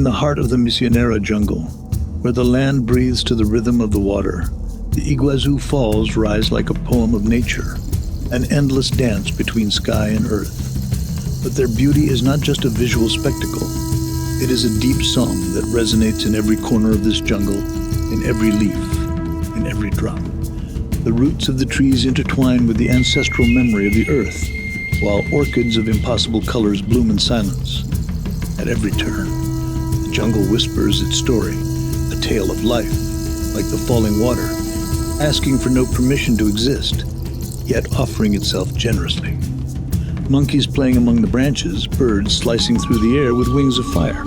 In the heart of the Misionera jungle, where the land breathes to the rhythm of the water, the Iguazu Falls rise like a poem of nature, an endless dance between sky and earth. But their beauty is not just a visual spectacle. It is a deep song that resonates in every corner of this jungle, in every leaf, in every drop. The roots of the trees intertwine with the ancestral memory of the earth, while orchids of impossible colors bloom in silence. At every turn, the jungle whispers its story, a tale of life, like the falling water, asking for no permission to exist, yet offering itself generously. Monkeys playing among the branches, birds slicing through the air with wings of fire,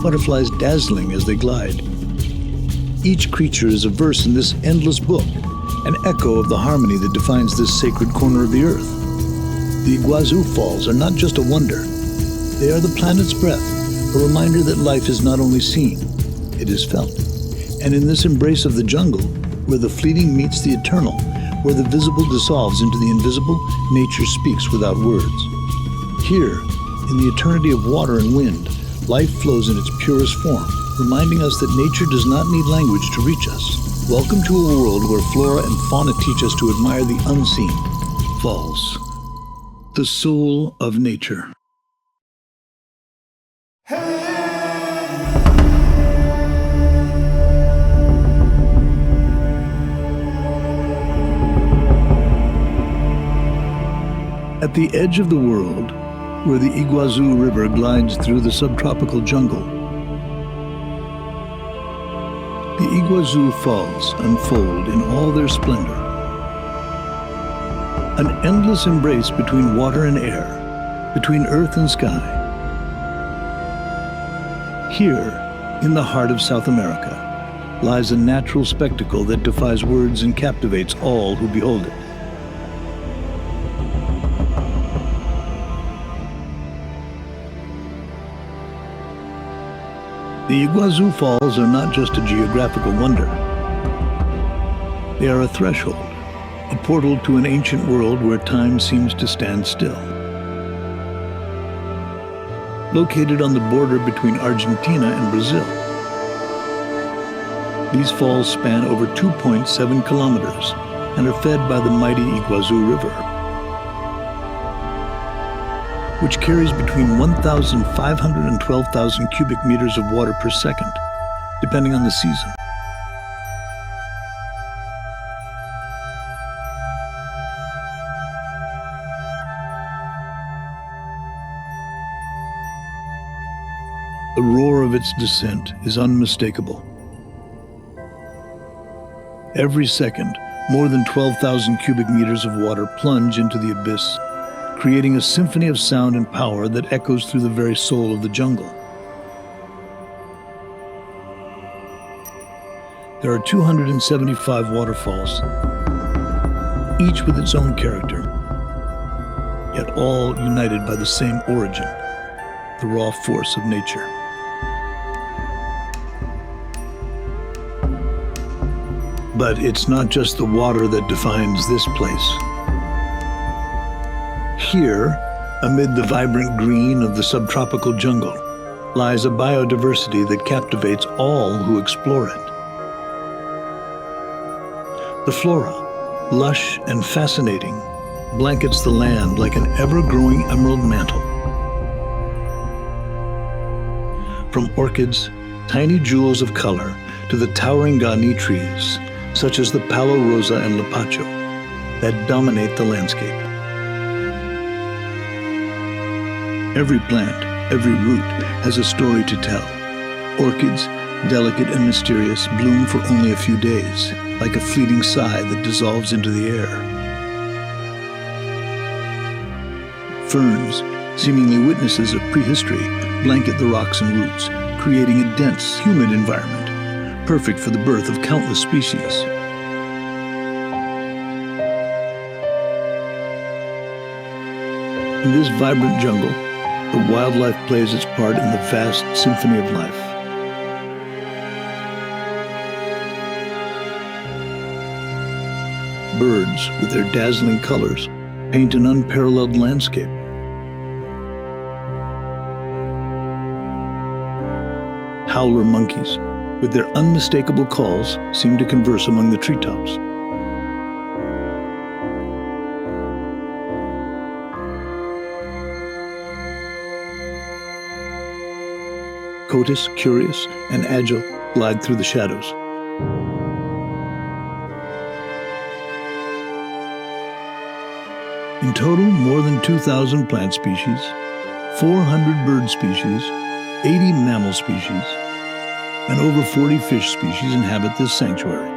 butterflies dazzling as they glide. Each creature is a verse in this endless book, an echo of the harmony that defines this sacred corner of the earth. The Iguazu Falls are not just a wonder. They are the planet's breath, a reminder that life is not only seen, it is felt. And in this embrace of the jungle, where the fleeting meets the eternal, where the visible dissolves into the invisible, nature speaks without words. Here, in the eternity of water and wind, life flows in its purest form, reminding us that nature does not need language to reach us. Welcome to a world where flora and fauna teach us to admire the unseen. Falls, the soul of nature. At the edge of the world, where the Iguazu River glides through the subtropical jungle, the Iguazu Falls unfold in all their splendor. An endless embrace between water and air, between earth and sky. Here, in the heart of South America, lies a natural spectacle that defies words and captivates all who behold it. The Iguazu Falls are not just a geographical wonder. They are a threshold, a portal to an ancient world where time seems to stand still. Located on the border between Argentina and Brazil, these falls span over 2.7 kilometers and are fed by the mighty Iguazu River, which carries between 1,500 and 12,000 cubic meters of water per second, depending on the season. The roar of its descent is unmistakable. Every second, more than 12,000 cubic meters of water plunge into the abyss, creating a symphony of sound and power that echoes through the very soul of the jungle. There are 275 waterfalls, each with its own character, yet all united by the same origin, the raw force of nature. But it's not just the water that defines this place. Here, amid the vibrant green of the subtropical jungle, lies a biodiversity that captivates all who explore it. The flora, lush and fascinating, blankets the land like an ever-growing emerald mantle. From orchids, tiny jewels of color, to the towering gani trees, such as the palo rosa and lapacho, that dominate the landscape. Every plant, every root has a story to tell. Orchids, delicate and mysterious, bloom for only a few days, like a fleeting sigh that dissolves into the air. Ferns, seemingly witnesses of prehistory, blanket the rocks and roots, creating a dense, humid environment, perfect for the birth of countless species. In this vibrant jungle, the wildlife plays its part in the vast symphony of life. Birds, with their dazzling colors, paint an unparalleled landscape. howler monkeys, with their unmistakable calls, seem to converse among the treetops. Cotis, curious and agile, glide through the shadows. In total, more than 2,000 plant species, 400 bird species, 80 mammal species, and over 40 fish species inhabit this sanctuary.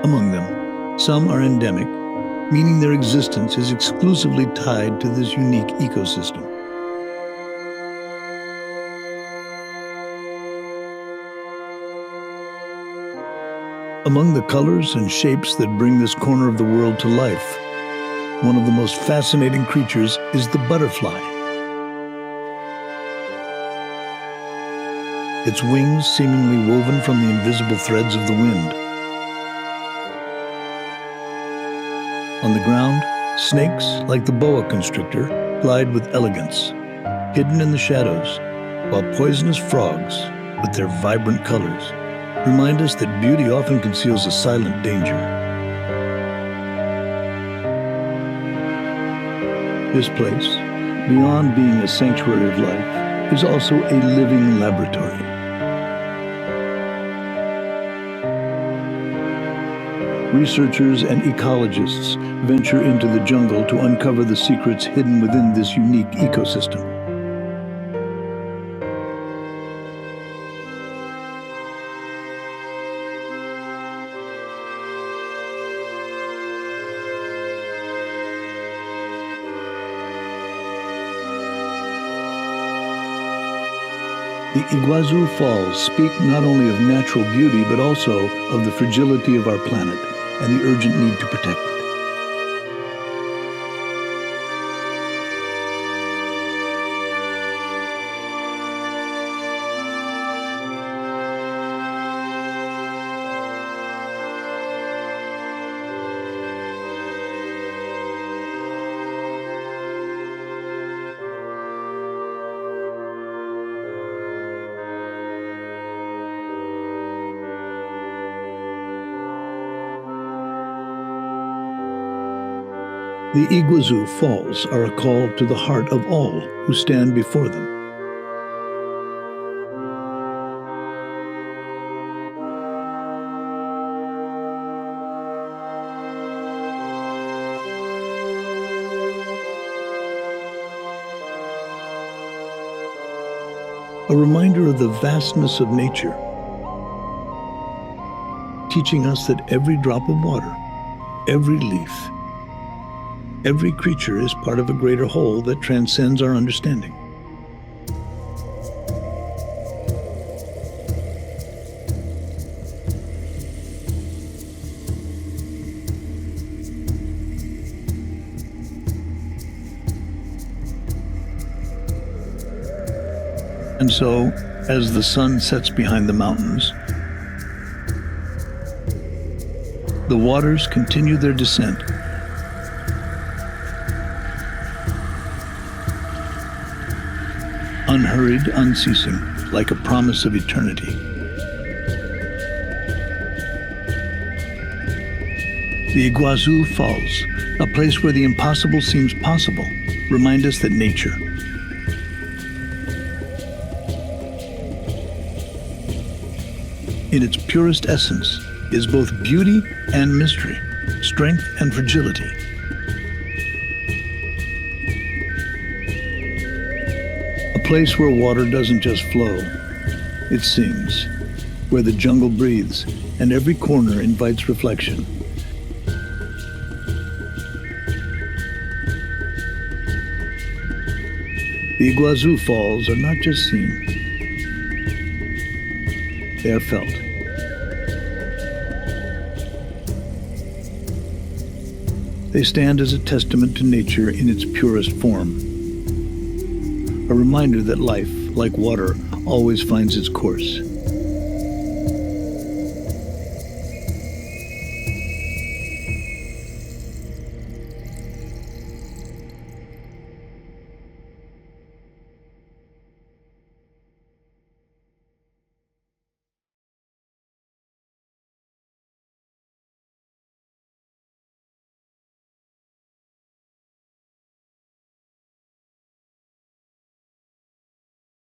Among them, some are endemic, meaning their existence is exclusively tied to this unique ecosystem. Among the colors and shapes that bring this corner of the world to life, one of the most fascinating creatures is the butterfly. Its wings seemingly woven from the invisible threads of the wind. On the ground, snakes, like the boa constrictor, glide with elegance, hidden in the shadows, while poisonous frogs, with their vibrant colors, remind us that beauty often conceals a silent danger. This place, beyond being a sanctuary of life, is also a living laboratory. Researchers and ecologists venture into the jungle to uncover the secrets hidden within this unique ecosystem. The IGUAZU Falls speak not only of natural beauty, but also of the fragility of our planet and the urgent need to protect it. The IGUAZU Falls are a call to the heart of all who stand before them. A reminder of the vastness of nature, teaching us that every drop of water, every leaf, every creature is part of a greater whole that transcends our understanding. And so, as the sun sets behind the mountains, the waters continue their descent. Unhurried, unceasing, like a promise of eternity. The IGUAZU Falls, a place where the impossible seems possible, remind us that nature, in its purest essence, is both beauty and mystery, strength and fragility. A place where water doesn't just flow, it sings, where the jungle breathes and every corner invites reflection. The IGUAZU Falls are not just seen, they are felt. They stand as a testament to nature in its purest form. A reminder that life, like water, always finds its course.